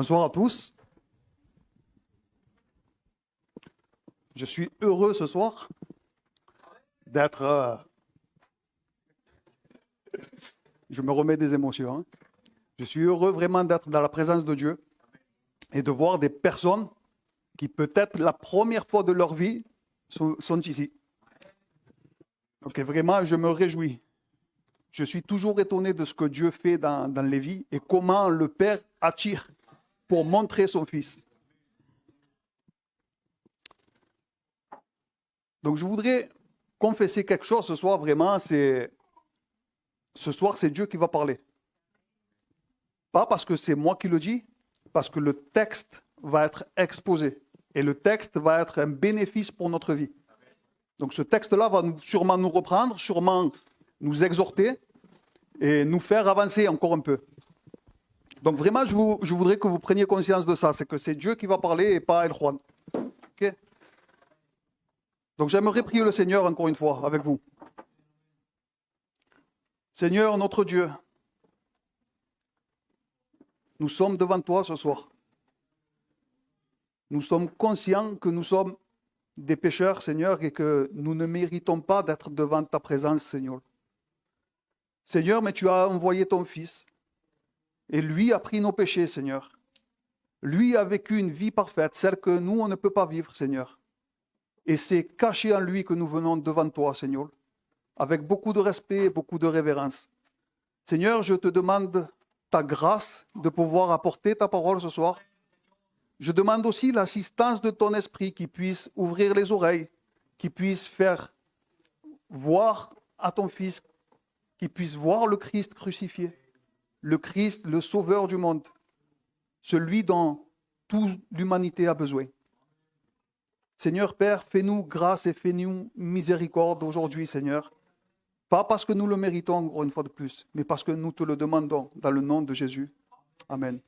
Bonsoir à tous. Je suis heureux ce soir d'être... Je me remets des émotions. Hein. Je suis heureux vraiment d'être dans la présence de Dieu et de voir des personnes qui peut-être la première fois de leur vie sont ici. Donc vraiment, je me réjouis. Je suis toujours étonné de ce que Dieu fait dans les vies et comment le Père attire pour montrer son Fils. Donc je voudrais confesser quelque chose ce soir, vraiment, ce soir c'est Dieu qui va parler. Pas parce que c'est moi qui le dis, parce que le texte va être exposé. Et le texte va être un bénéfice pour notre vie. Donc ce texte-là va sûrement nous reprendre, sûrement nous exhorter et nous faire avancer encore un peu. Donc vraiment, je voudrais que vous preniez conscience de ça, c'est que c'est Dieu qui va parler et pas El Juan. Okay? Donc j'aimerais prier le Seigneur encore une fois avec vous. Seigneur, notre Dieu, nous sommes devant toi ce soir. Nous sommes conscients que nous sommes des pécheurs, Seigneur, et que nous ne méritons pas d'être devant ta présence, Seigneur. Seigneur, mais tu as envoyé ton Fils, et lui a pris nos péchés, Seigneur. Lui a vécu une vie parfaite, celle que nous, on ne peut pas vivre, Seigneur. Et c'est caché en lui que nous venons devant toi, Seigneur, avec beaucoup de respect et beaucoup de révérence. Seigneur, je te demande ta grâce de pouvoir apporter ta parole ce soir. Je demande aussi l'assistance de ton esprit qui puisse ouvrir les oreilles, qui puisse faire voir à ton Fils, qui puisse voir le Christ crucifié, le Christ, le Sauveur du monde, celui dont toute l'humanité a besoin. Seigneur Père, fais-nous grâce et fais-nous miséricorde aujourd'hui, Seigneur. Pas parce que nous le méritons, encore une fois de plus, mais parce que nous te le demandons dans le nom de Jésus. Amen.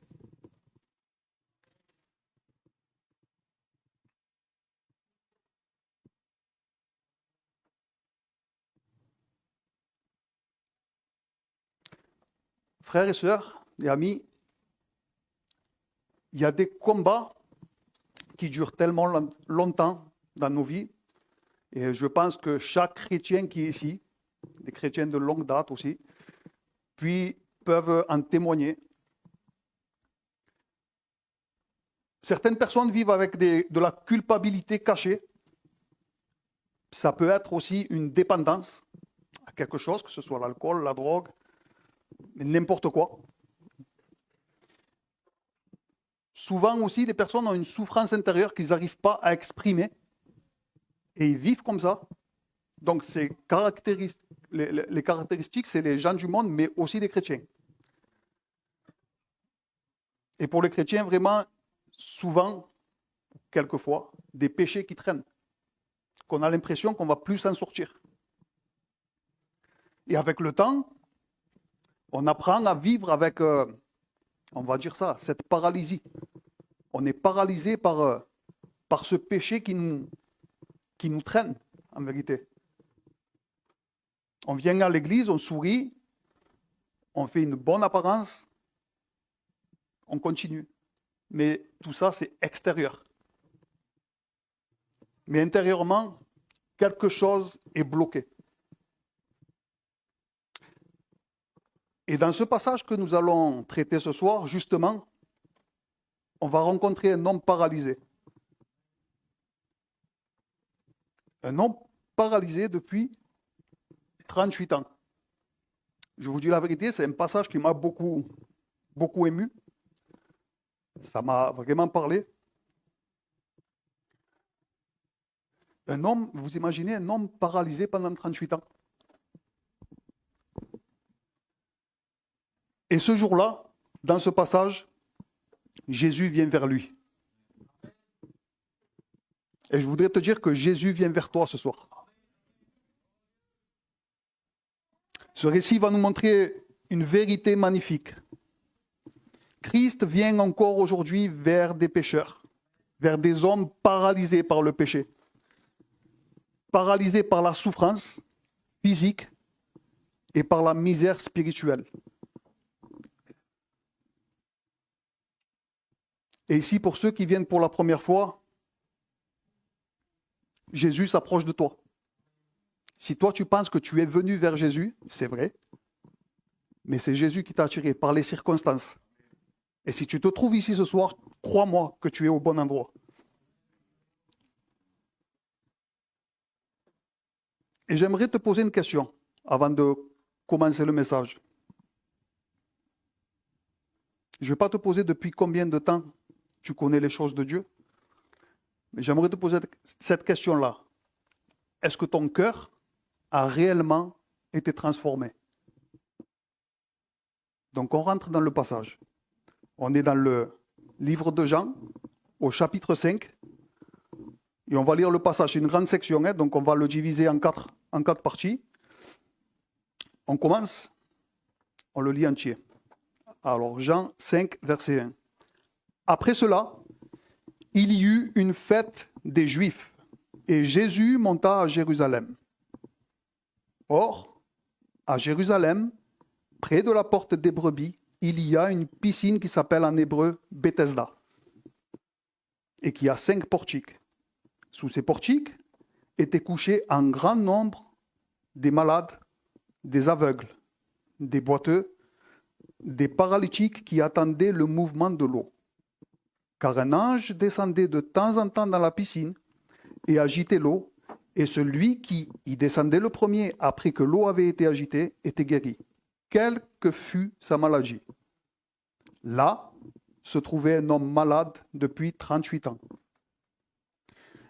Frères et sœurs et amis, il y a des combats qui durent tellement longtemps dans nos vies, et je pense que chaque chrétien qui est ici, des chrétiens de longue date aussi, puis peuvent en témoigner. Certaines personnes vivent avec de la culpabilité cachée. Ça peut être aussi une dépendance à quelque chose, que ce soit l'alcool, la drogue, n'importe quoi. Souvent aussi, les personnes ont une souffrance intérieure qu'ils n'arrivent pas à exprimer et ils vivent comme ça. Donc, les caractéristiques, c'est les gens du monde, mais aussi les chrétiens. Et pour les chrétiens, vraiment, souvent, quelquefois, des péchés qui traînent, qu'on a l'impression qu'on ne va plus s'en sortir. Et avec le temps, on apprend à vivre avec, on va dire ça, cette paralysie. On est paralysé par ce péché qui nous traîne, en vérité. On vient à l'église, on sourit, on fait une bonne apparence, on continue. Mais tout ça, c'est extérieur. Mais intérieurement, quelque chose est bloqué. Et dans ce passage que nous allons traiter ce soir, justement, on va rencontrer un homme paralysé. Un homme paralysé depuis 38 ans. Je vous dis la vérité, c'est un passage qui m'a beaucoup ému. Ça m'a vraiment parlé. Un homme, vous imaginez un homme paralysé pendant 38 ans. Et ce jour-là, dans ce passage, Jésus vient vers lui. Et je voudrais te dire que Jésus vient vers toi ce soir. Ce récit va nous montrer une vérité magnifique. Christ vient encore aujourd'hui vers des pécheurs, vers des hommes paralysés par le péché, paralysés par la souffrance physique et par la misère spirituelle. Et ici, pour ceux qui viennent pour la première fois, Jésus s'approche de toi. Si toi, tu penses que tu es venu vers Jésus, c'est vrai, mais c'est Jésus qui t'a attiré par les circonstances. Et si tu te trouves ici ce soir, crois-moi que tu es au bon endroit. Et j'aimerais te poser une question avant de commencer le message. Je ne vais pas te poser depuis combien de temps tu connais les choses de Dieu, mais j'aimerais te poser cette question-là. Est-ce que ton cœur a réellement été transformé? Donc on rentre dans le passage. On est dans le livre de Jean, au chapitre 5, et on va lire le passage. C'est une grande section, donc on va le diviser en quatre parties. On commence, on le lit entier. Alors Jean 5, verset 1. Après cela, il y eut une fête des Juifs, et Jésus monta à Jérusalem. Or, à Jérusalem, près de la porte des brebis, il y a une piscine qui s'appelle en hébreu Bethesda, et qui a 5 portiques. Sous ces portiques étaient couchés un grand nombre des malades, des aveugles, des boiteux, des paralytiques qui attendaient le mouvement de l'eau. Car un ange descendait de temps en temps dans la piscine et agitait l'eau, et celui qui y descendait le premier après que l'eau avait été agitée était guéri, quelle que fût sa maladie. Là se trouvait un homme malade depuis 38 ans.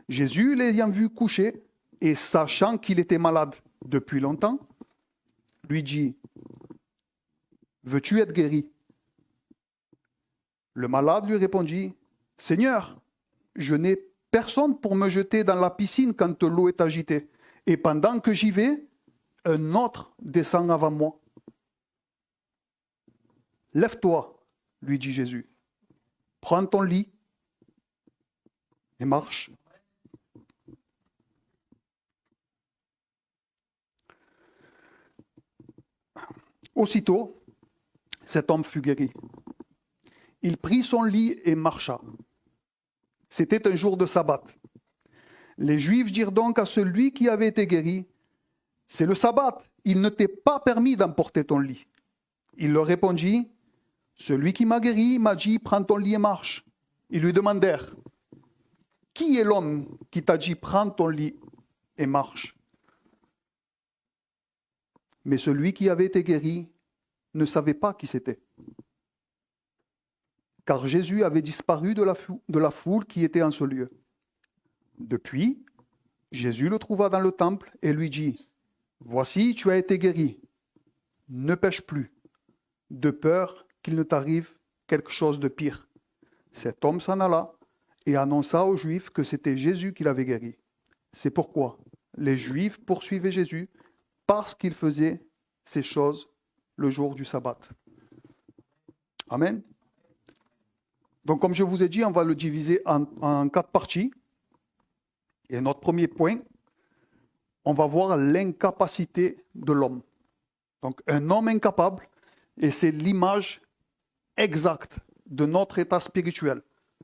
Jésus, l'ayant vu couché et sachant qu'il était malade depuis longtemps, lui dit : « Veux-tu être guéri ? » Le malade lui répondit : « Seigneur, je n'ai personne pour me jeter dans la piscine quand l'eau est agitée, et pendant que j'y vais, un autre descend avant moi. » « Lève-toi, lui dit Jésus, prends ton lit et marche. » Aussitôt, cet homme fut guéri. Il prit son lit et marcha. C'était un jour de sabbat. Les Juifs dirent donc à celui qui avait été guéri : « C'est le sabbat, il ne t'est pas permis d'emporter ton lit. » Il leur répondit : « Celui qui m'a guéri m'a dit : prends ton lit et marche. » Ils lui demandèrent : « Qui est l'homme qui t'a dit : prends ton lit et marche ? » Mais celui qui avait été guéri ne savait pas qui c'était, car Jésus avait disparu de la foule qui était en ce lieu. Depuis, Jésus le trouva dans le temple et lui dit : « Voici, tu as été guéri. Ne pêche plus, de peur qu'il ne t'arrive quelque chose de pire. » Cet homme s'en alla et annonça aux Juifs que c'était Jésus qui l'avait guéri. C'est pourquoi les Juifs poursuivaient Jésus parce qu'il faisait ces choses le jour du sabbat. Amen. Donc, comme je vous ai dit, on va le diviser en 4 parties. Et notre premier point, on va voir l'incapacité de l'homme. Donc, un homme incapable, et c'est l'image exacte de notre état spirituel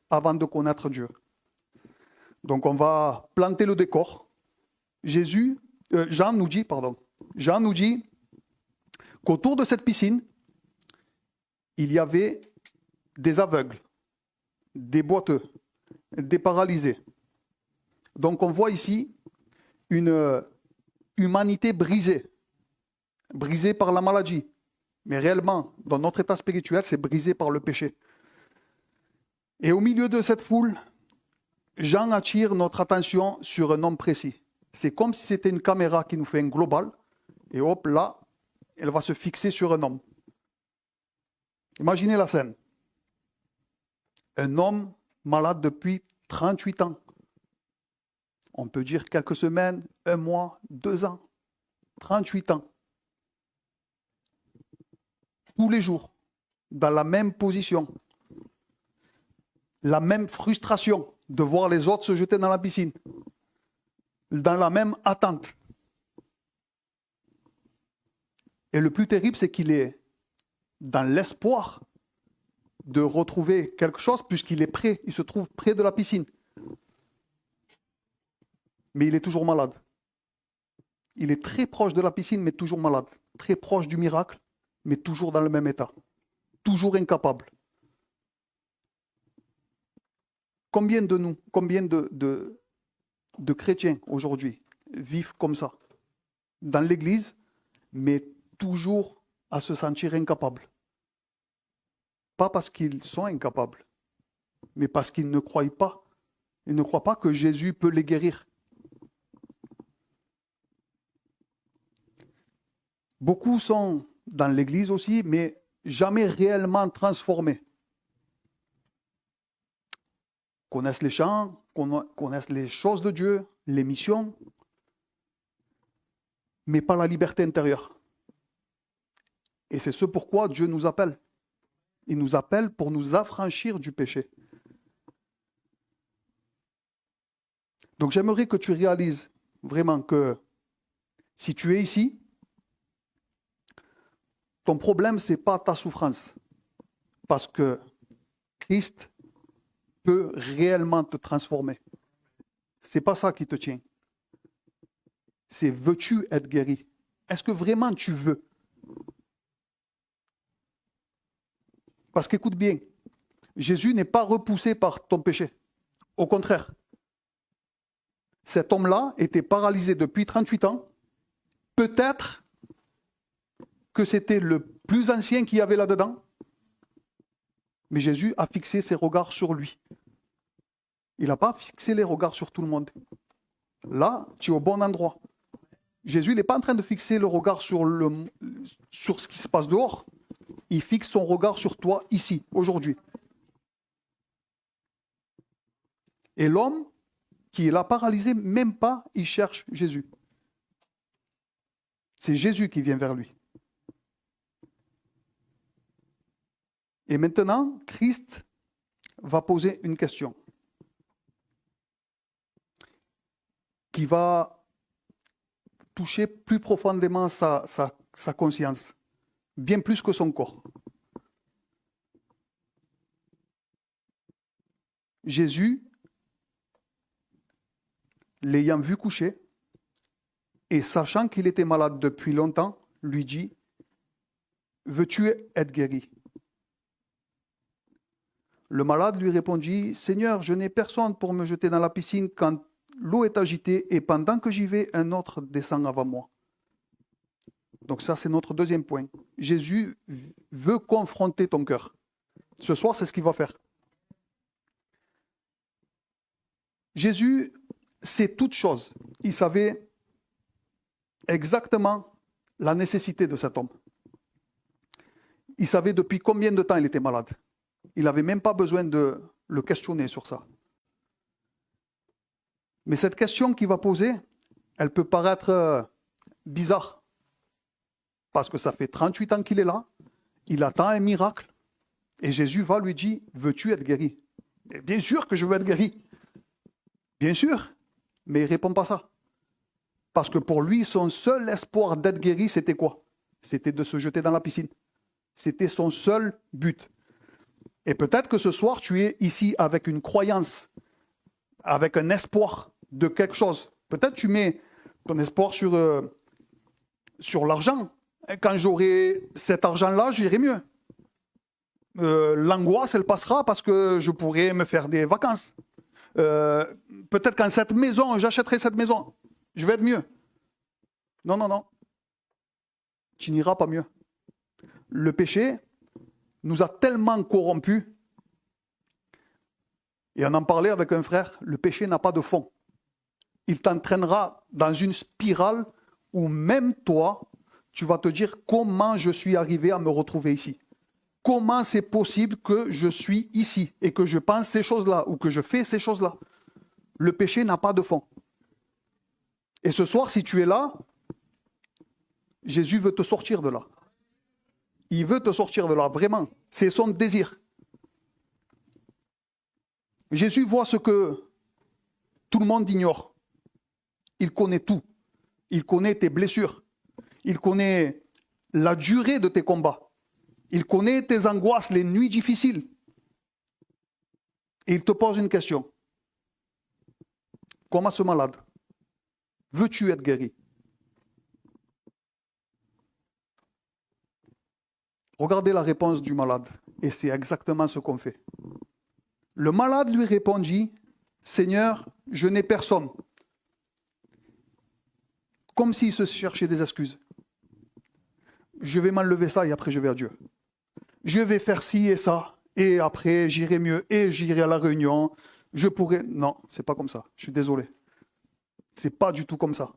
avant de connaître Dieu. Donc, on va planter le décor. Jean nous dit qu'autour de cette piscine, il y avait des aveugles, des boiteux, des paralysés. Donc on voit ici une humanité brisée par la maladie. Mais réellement, dans notre état spirituel, c'est brisé par le péché. Et au milieu de cette foule, Jean attire notre attention sur un homme précis. C'est comme si c'était une caméra qui nous fait un global, et hop, là, elle va se fixer sur un homme. Imaginez la scène. Un homme malade depuis 38 ans. On peut dire quelques semaines, 1 mois, 2 ans. 38 ans. Tous les jours, dans la même position. La même frustration de voir les autres se jeter dans la piscine. Dans la même attente. Et le plus terrible, c'est qu'il est dans l'espoir de retrouver quelque chose puisqu'il est près, il se trouve près de la piscine. Mais il est toujours malade. Il est très proche de la piscine, mais toujours malade. Très proche du miracle, mais toujours dans le même état. Toujours incapable. Combien de nous, combien de chrétiens aujourd'hui vivent comme ça, dans l'Église, mais toujours à se sentir incapables. Pas parce qu'ils sont incapables, mais parce qu'ils ne croient pas. Ils ne croient pas que Jésus peut les guérir. Beaucoup sont dans l'Église aussi, mais jamais réellement transformés. Connaissent les chants, connaissent les choses de Dieu, les missions, mais pas la liberté intérieure. Et c'est ce pourquoi Dieu nous appelle. Il nous appelle pour nous affranchir du péché. Donc j'aimerais que tu réalises vraiment que si tu es ici, ton problème, ce n'est pas ta souffrance. Parce que Christ peut réellement te transformer. Ce n'est pas ça qui te tient. C'est veux-tu être guéri? Est-ce que vraiment tu veux? Parce qu'écoute bien, Jésus n'est pas repoussé par ton péché. Au contraire. Cet homme-là était paralysé depuis 38 ans. Peut-être que c'était le plus ancien qu'il y avait là-dedans. Mais Jésus a fixé ses regards sur lui. Il n'a pas fixé les regards sur tout le monde. Là, tu es au bon endroit. Jésus n'est pas en train de fixer le regard sur ce qui se passe dehors. Il fixe son regard sur toi ici, aujourd'hui. Et l'homme qui est là paralysé, même pas, il cherche Jésus. C'est Jésus qui vient vers lui. Et maintenant, Christ va poser une question qui va toucher plus profondément sa conscience, bien plus que son corps. Jésus, l'ayant vu coucher, et sachant qu'il était malade depuis longtemps, lui dit, « Veux-tu être guéri ?» Le malade lui répondit, « Seigneur, je n'ai personne pour me jeter dans la piscine quand l'eau est agitée et pendant que j'y vais, un autre descend avant moi. » Donc ça, c'est notre deuxième point. Jésus veut confronter ton cœur. Ce soir, c'est ce qu'il va faire. Jésus sait toutes choses. Il savait exactement la nécessité de cet homme. Il savait depuis combien de temps il était malade. Il n'avait même pas besoin de le questionner sur ça. Mais cette question qu'il va poser, elle peut paraître bizarre. Parce que ça fait 38 ans qu'il est là, il attend un miracle, et Jésus va lui dire, « Veux-tu être guéri ?» Et bien sûr que je veux être guéri. Bien sûr, mais il ne répond pas ça. Parce que pour lui, son seul espoir d'être guéri, c'était quoi? C'était de se jeter dans la piscine. C'était son seul but. Et peut-être que ce soir, tu es ici avec une croyance, avec un espoir de quelque chose. Peut-être tu mets ton espoir sur l'argent. Quand j'aurai cet argent-là, j'irai mieux. L'angoisse, elle passera parce que je pourrai me faire des vacances. Peut-être qu'en cette maison, j'achèterai cette maison. Je vais être mieux. Non, non, non. Tu n'iras pas mieux. Le péché nous a tellement corrompus. Et on en parlait avec un frère, le péché n'a pas de fond. Il t'entraînera dans une spirale où même toi, tu vas te dire comment je suis arrivé à me retrouver ici. Comment c'est possible que je suis ici et que je pense ces choses-là ou que je fais ces choses-là. Le péché n'a pas de fond. Et ce soir, si tu es là, Jésus veut te sortir de là. Il veut te sortir de là, vraiment. C'est son désir. Jésus voit ce que tout le monde ignore. Il connaît tout. Il connaît tes blessures. Il connaît la durée de tes combats. Il connaît tes angoisses, les nuits difficiles. Et il te pose une question. Comme à ce malade, veux-tu être guéri? Regardez la réponse du malade. Et c'est exactement ce qu'on fait. Le malade lui répondit, Seigneur, je n'ai personne. Comme s'il se cherchait des excuses. Je vais m'enlever ça et après je vais à Dieu. Je vais faire ci et ça, et après j'irai mieux, et j'irai à la réunion. Je pourrais. Non, c'est pas comme ça. Je suis désolé. C'est pas du tout comme ça.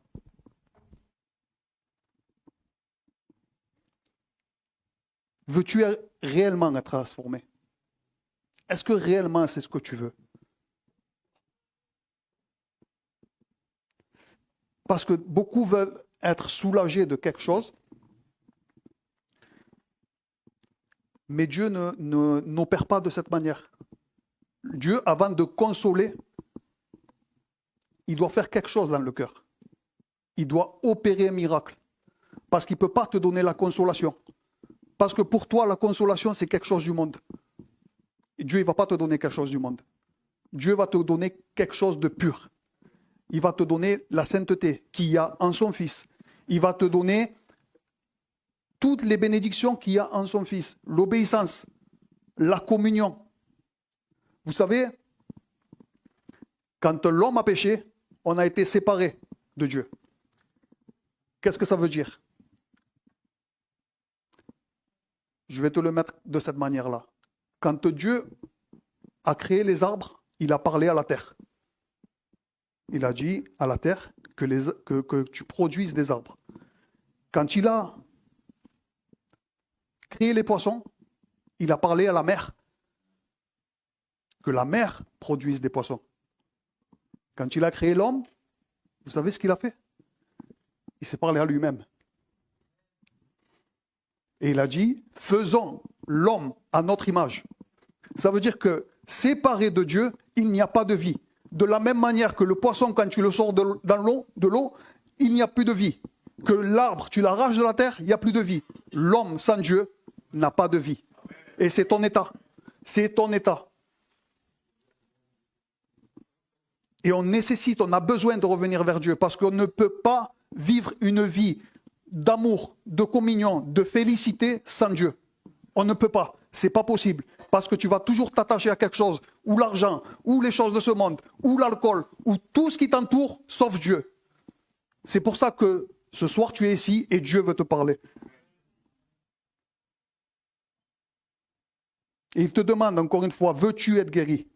Veux-tu réellement être transformé? Est-ce que réellement c'est ce que tu veux? Parce que beaucoup veulent être soulagés de quelque chose, mais Dieu n'opère pas de cette manière. Dieu, avant de consoler, il doit faire quelque chose dans le cœur. Il doit opérer un miracle. Parce qu'il ne peut pas te donner la consolation. Parce que pour toi, la consolation, c'est quelque chose du monde. Et Dieu, il ne va pas te donner quelque chose du monde. Dieu va te donner quelque chose de pur. Il va te donner la sainteté qu'il y a en son Fils. Il va te donner toutes les bénédictions qu'il y a en son Fils. L'obéissance, la communion. Vous savez, quand l'homme a péché, on a été séparé de Dieu. Qu'est-ce que ça veut dire? Je vais te le mettre de cette manière-là. Quand Dieu a créé les arbres, il a parlé à la terre. Il a dit à la terre que tu produises des arbres. Quand il a créé les poissons, il a parlé à la mer. Que la mer produise des poissons. Quand il a créé l'homme, vous savez ce qu'il a fait? Il s'est parlé à lui-même. Et il a dit, faisons l'homme à notre image. Ça veut dire que séparé de Dieu, il n'y a pas de vie. De la même manière que le poisson, quand tu le sors de l'eau, il n'y a plus de vie. Que l'arbre, tu l'arraches de la terre, il n'y a plus de vie. L'homme sans Dieu n'a pas de vie. Et c'est ton état. C'est ton état. Et on nécessite, on a besoin de revenir vers Dieu parce qu'on ne peut pas vivre une vie d'amour, de communion, de félicité sans Dieu. On ne peut pas. C'est pas possible. Parce que tu vas toujours t'attacher à quelque chose, ou l'argent, ou les choses de ce monde, ou l'alcool, ou tout ce qui t'entoure, sauf Dieu. C'est pour ça que ce soir tu es ici et Dieu veut te parler. Et il te demande encore une fois, veux-tu être guéri?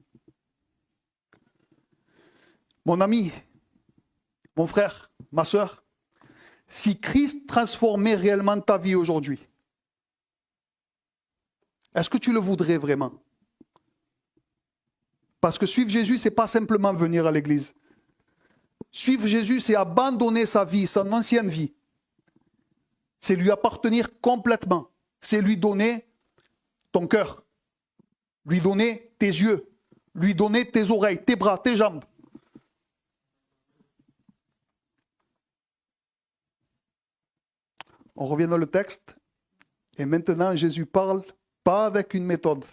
Mon ami, mon frère, ma soeur, si Christ transformait réellement ta vie aujourd'hui, est-ce que tu le voudrais vraiment? Parce que suivre Jésus, ce n'est pas simplement venir à l'église. Suivre Jésus, c'est abandonner sa vie, son ancienne vie. C'est lui appartenir complètement. C'est lui donner ton cœur, lui donner tes yeux, lui donner tes oreilles, tes bras, tes jambes. On revient dans le texte. Et maintenant, Jésus parle pas avec une méthode,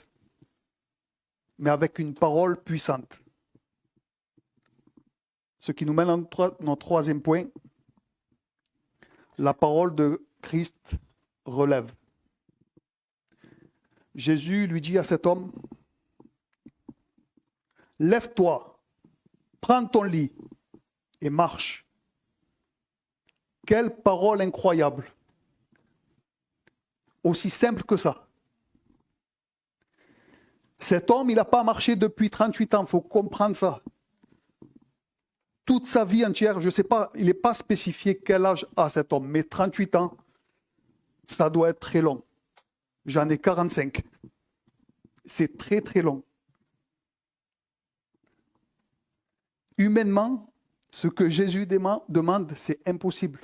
mais avec une parole puissante. Ce qui nous mène à notre troisième point. La parole de Christ relève. Jésus lui dit à cet homme, « Lève-toi, prends ton lit et marche. » Quelle parole incroyable. Aussi simple que ça. Cet homme, il n'a pas marché depuis 38 ans, il faut comprendre ça. Toute sa vie entière, je ne sais pas, il n'est pas spécifié quel âge a cet homme, mais 38 ans, ça doit être très long. J'en ai 45. C'est très très long. Humainement, ce que Jésus demande, c'est impossible.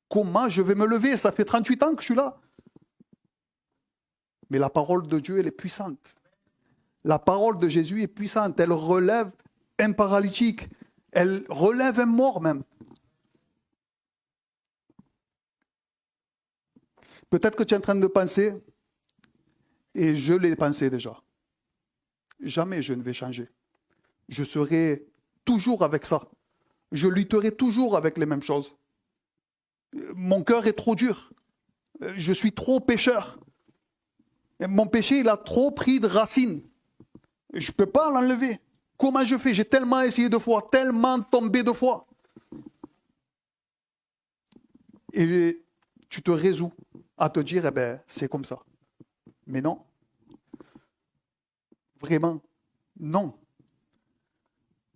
Comment je vais me lever? Ça fait 38 ans que je suis là. Mais la parole de Dieu, elle est puissante. La parole de Jésus est puissante. Elle relève un paralytique. Elle relève un mort même. Peut-être que tu es en train de penser, et je l'ai pensé déjà. jamais je ne vais changer. Je serai toujours avec ça. Je lutterai toujours avec les mêmes choses. Mon cœur est trop dur. Je suis trop pécheur. Mon péché, il a trop pris de racines. Je ne peux pas l'enlever. Comment je fais? J'ai tellement essayé de fois, tellement tombé de fois. Et tu te résous à te dire, eh ben, c'est comme ça. Mais non. Vraiment, non.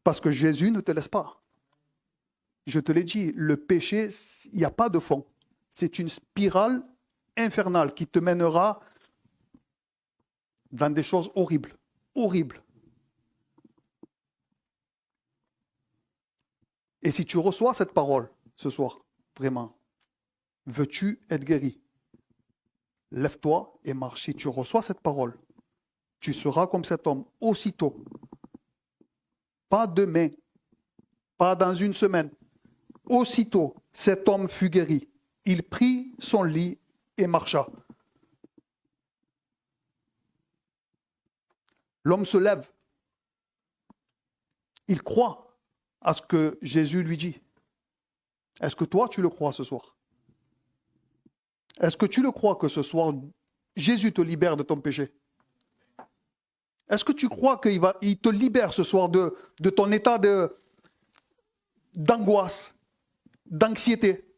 Parce que Jésus ne te laisse pas. Je te l'ai dit, le péché, il n'y a pas de fond. C'est une spirale infernale qui te mènera dans des choses horribles. Horribles. Et si tu reçois cette parole ce soir, vraiment, veux-tu être guéri? Lève-toi et marche. Si tu reçois cette parole, tu seras comme cet homme aussitôt. Pas demain, pas dans une semaine. Aussitôt, cet homme fut guéri. Il prit son lit et marcha. L'homme se lève. Il croit à ce que Jésus lui dit. Est-ce que toi, tu le crois ce soir? Est-ce que tu le crois que ce soir, Jésus te libère de ton péché? Est-ce que tu crois qu'il te libère ce soir de ton état d'angoisse, d'anxiété?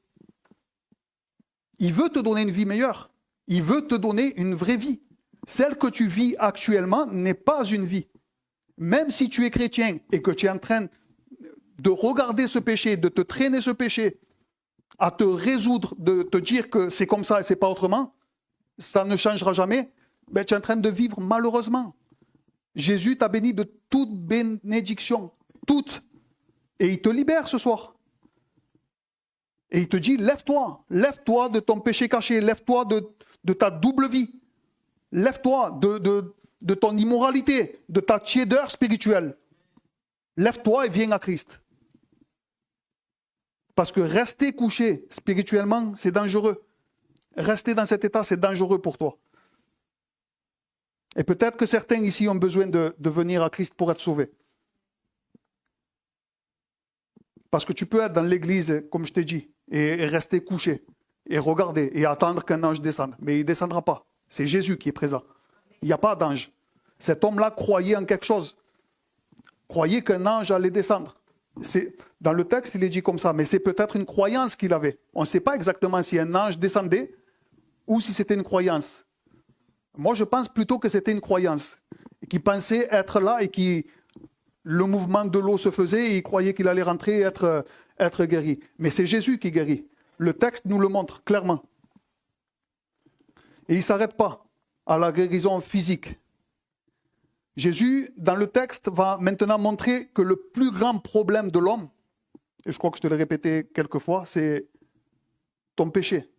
Il veut te donner une vie meilleure. Il veut te donner une vraie vie. Celle que tu vis actuellement n'est pas une vie. Même si tu es chrétien et que tu es en train de regarder ce péché, de te traîner ce péché, à te résoudre, de te dire que c'est comme ça et c'est pas autrement, ça ne changera jamais, ben, tu es en train de vivre malheureusement. Jésus t'a béni de toute bénédiction, toute. Et il te libère ce soir. Et il te dit, lève-toi de ton péché caché, lève-toi de ta double vie, lève-toi de ton immoralité, de ta tiédeur spirituelle. Lève-toi et viens à Christ. Parce que rester couché spirituellement, c'est dangereux. Rester dans cet état, c'est dangereux pour toi. Et peut-être que certains ici ont besoin de venir à Christ pour être sauvés. Parce que tu peux être dans l'église, comme je t'ai dit, et rester couché, et regarder, et attendre qu'un ange descende. Mais il ne descendra pas. C'est Jésus qui est présent. Il n'y a pas d'ange. Cet homme-là croyait en quelque chose. Croyait qu'un ange allait descendre. Dans le texte, il est dit comme ça, mais c'est peut-être une croyance qu'il avait. On ne sait pas exactement si un ange descendait ou si c'était une croyance. Moi, je pense plutôt que c'était une croyance. Qu'il pensait être là et que le mouvement de l'eau se faisait et il croyait qu'il allait rentrer et être guéri. Mais c'est Jésus qui guérit. Le texte nous le montre clairement. Et il ne s'arrête pas à la guérison physique. Jésus, dans le texte, va maintenant montrer que le plus grand problème de l'homme, et je crois que je te l'ai répété quelques fois, c'est ton péché.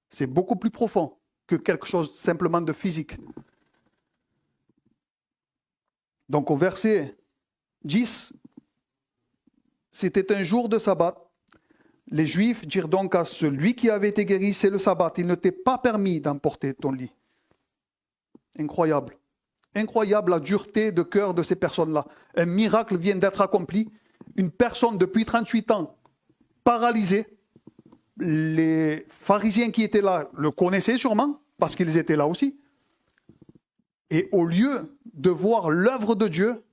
C'est beaucoup plus profond que quelque chose simplement de physique. Donc au verset 10, c'était un jour de sabbat. Les Juifs dirent donc à celui qui avait été guéri, c'est le sabbat, il ne t'est pas permis d'emporter ton lit. Incroyable. Incroyable la dureté de cœur de ces personnes-là. Un miracle vient d'être accompli. Une personne depuis 38 ans, paralysée. Les pharisiens qui étaient là le connaissaient sûrement, parce qu'ils étaient là aussi. Et au lieu de voir l'œuvre de Dieu,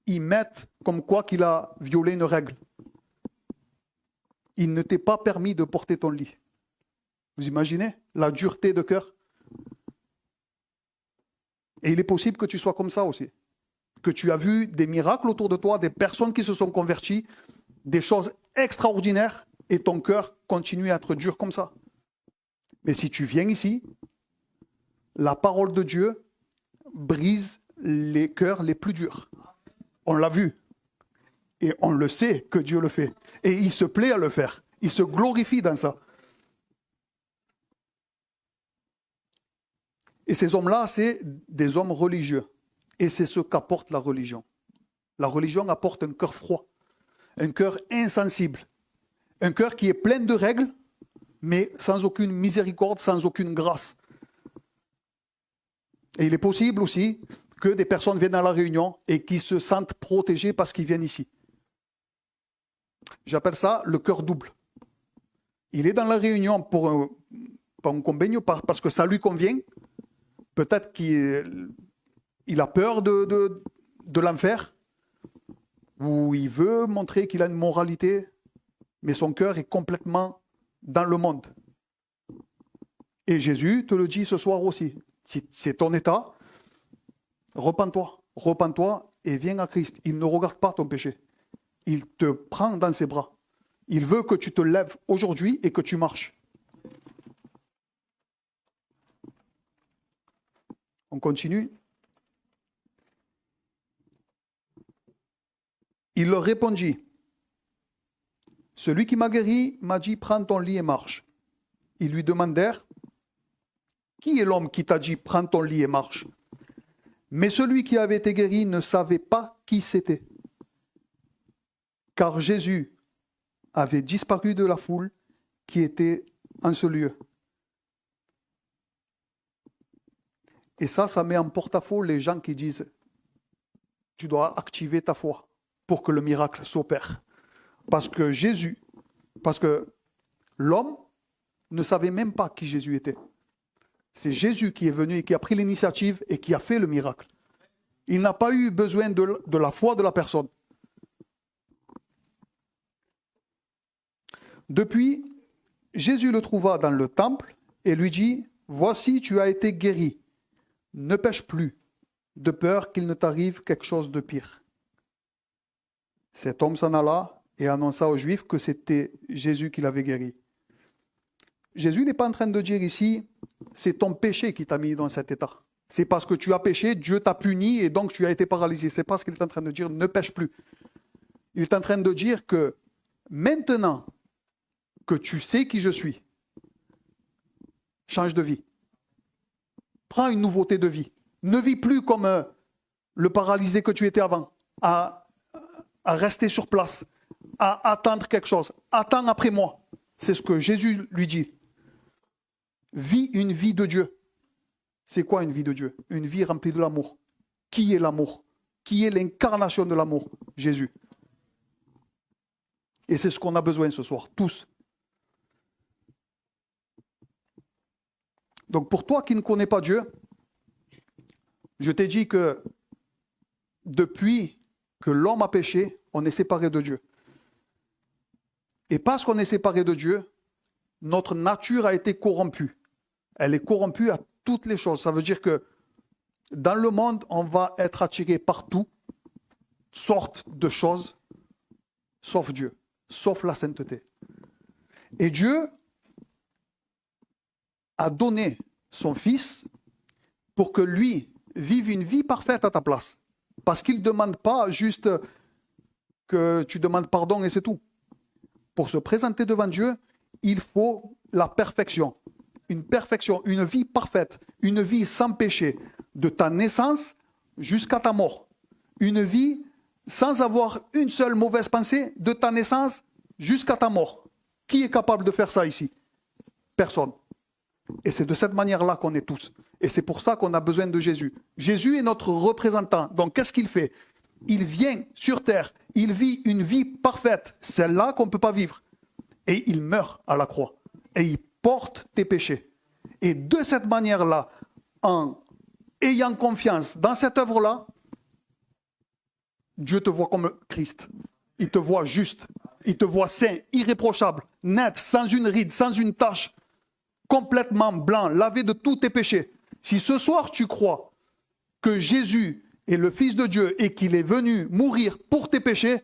ils mettent comme quoi qu'il a violé une règle. Il ne t'est pas permis de porter ton lit. Vous imaginez la dureté de cœur? Et il est possible que tu sois comme ça aussi. Que tu as vu des miracles autour de toi, des personnes qui se sont converties, des choses extraordinaires, et ton cœur continue à être dur comme ça. Mais si tu viens ici, la parole de Dieu brise les cœurs les plus durs. On l'a vu. Et on le sait que Dieu le fait. Et il se plaît à le faire. Il se glorifie dans ça. Et ces hommes-là, c'est des hommes religieux. Et c'est ce qu'apporte la religion. La religion apporte un cœur froid, un cœur insensible, un cœur qui est plein de règles, mais sans aucune miséricorde, sans aucune grâce. Et il est possible aussi que des personnes viennent à la réunion et qui se sentent protégées parce qu'ils viennent ici. J'appelle ça le cœur double. Il est dans la réunion pour un convenio parce que ça lui convient. Peut-être qu'il a peur de l'enfer, ou il veut montrer qu'il a une moralité, mais son cœur est complètement dans le monde. Et Jésus te le dit ce soir aussi. Si c'est ton état, repens-toi et viens à Christ. Il ne regarde pas ton péché. Il te prend dans ses bras. Il veut que tu te lèves aujourd'hui et que tu marches. On continue. Il leur répondit, « Celui qui m'a guéri m'a dit, prends ton lit et marche. » Ils lui demandèrent, « Qui est l'homme qui t'a dit, prends ton lit et marche ?» Mais celui qui avait été guéri ne savait pas qui c'était, car Jésus avait disparu de la foule qui était en ce lieu. Et ça met en porte-à-faux les gens qui disent, tu dois activer ta foi pour que le miracle s'opère. Parce que l'homme ne savait même pas qui Jésus était. C'est Jésus qui est venu et qui a pris l'initiative et qui a fait le miracle. Il n'a pas eu besoin de la foi de la personne. Depuis, Jésus le trouva dans le temple et lui dit, « Voici, tu as été guéri. Ne pêche plus, de peur qu'il ne t'arrive quelque chose de pire. » Cet homme s'en alla et annonça aux Juifs que c'était Jésus qui l'avait guéri. Jésus n'est pas en train de dire ici, c'est ton péché qui t'a mis dans cet état. C'est parce que tu as péché, Dieu t'a puni et donc tu as été paralysé. C'est pas ce qu'il est en train de dire, ne pêche plus. Il est en train de dire que maintenant que tu sais qui je suis, change de vie. Prends une nouveauté de vie. Ne vis plus comme le paralysé que tu étais avant, à rester sur place, à attendre quelque chose. Attends après moi. C'est ce que Jésus lui dit. Vis une vie de Dieu. C'est quoi une vie de Dieu? Une vie remplie de l'amour. Qui est l'amour? Qui est l'incarnation de l'amour? Jésus. Et c'est ce qu'on a besoin ce soir, tous. Donc pour toi qui ne connais pas Dieu, je t'ai dit que depuis que l'homme a péché, on est séparé de Dieu. Et parce qu'on est séparé de Dieu, notre nature a été corrompue. Elle est corrompue à toutes les choses. Ça veut dire que dans le monde, on va être attiré par toutes sortes de choses, sauf Dieu, sauf la sainteté. Et Dieu a donné son Fils pour que lui vive une vie parfaite à ta place. Parce qu'il ne demande pas juste que tu demandes pardon et c'est tout. Pour se présenter devant Dieu, il faut la perfection. Une vie parfaite, une vie sans péché, de ta naissance jusqu'à ta mort. Une vie sans avoir une seule mauvaise pensée, de ta naissance jusqu'à ta mort. Qui est capable de faire ça ici? Personne. Et c'est de cette manière-là qu'on est tous. Et c'est pour ça qu'on a besoin de Jésus. Jésus est notre représentant. Donc qu'est-ce qu'il fait? Il vient sur terre, il vit une vie parfaite, celle-là qu'on ne peut pas vivre. Et il meurt à la croix. Et il porte tes péchés. Et de cette manière-là, en ayant confiance dans cette œuvre-là, Dieu te voit comme Christ. Il te voit juste. Il te voit saint, irréprochable, net, sans une ride, sans une tache, complètement blanc, lavé de tous tes péchés. Si ce soir tu crois que Jésus est le Fils de Dieu et qu'il est venu mourir pour tes péchés,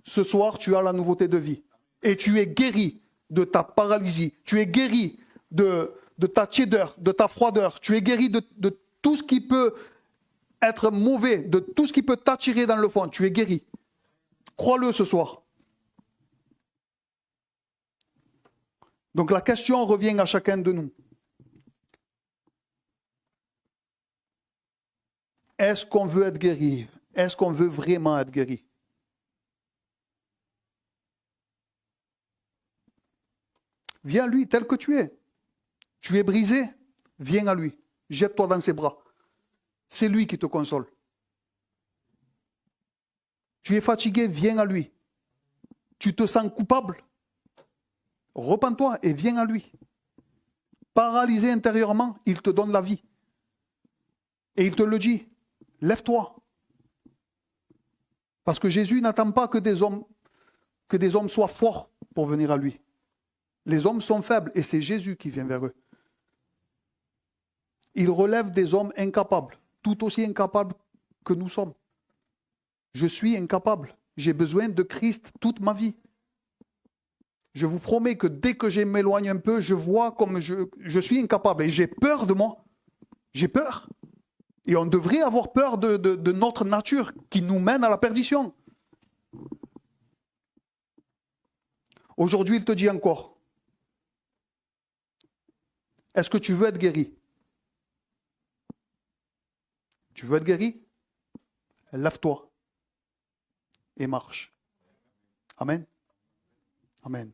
ce soir tu as la nouveauté de vie. Et tu es guéri de ta paralysie, tu es guéri de ta tiédeur, de ta froideur, tu es guéri de tout ce qui peut être mauvais, de tout ce qui peut t'attirer dans le fond, tu es guéri. Crois-le ce soir. Donc la question revient à chacun de nous. Est-ce qu'on veut être guéri? Est-ce qu'on veut vraiment être guéri? Viens à lui tel que tu es. Tu es brisé, viens à lui. Jette-toi dans ses bras. C'est lui qui te console. Tu es fatigué, viens à lui. Tu te sens coupable, repens-toi et viens à lui. Paralysé intérieurement, il te donne la vie. Et il te le dit, lève-toi. Parce que Jésus n'attend pas que des hommes soient forts pour venir à lui. Les hommes sont faibles et c'est Jésus qui vient vers eux. Il relève des hommes incapables, tout aussi incapables que nous sommes. Je suis incapable. J'ai besoin de Christ toute ma vie. Je vous promets que dès que je m'éloigne un peu, je vois comme je suis incapable et j'ai peur de moi. J'ai peur. Et on devrait avoir peur de notre nature qui nous mène à la perdition. Aujourd'hui, il te dit encore, est-ce que tu veux être guéri? Tu veux être guéri? Lève-toi et marche. Amen. Amen.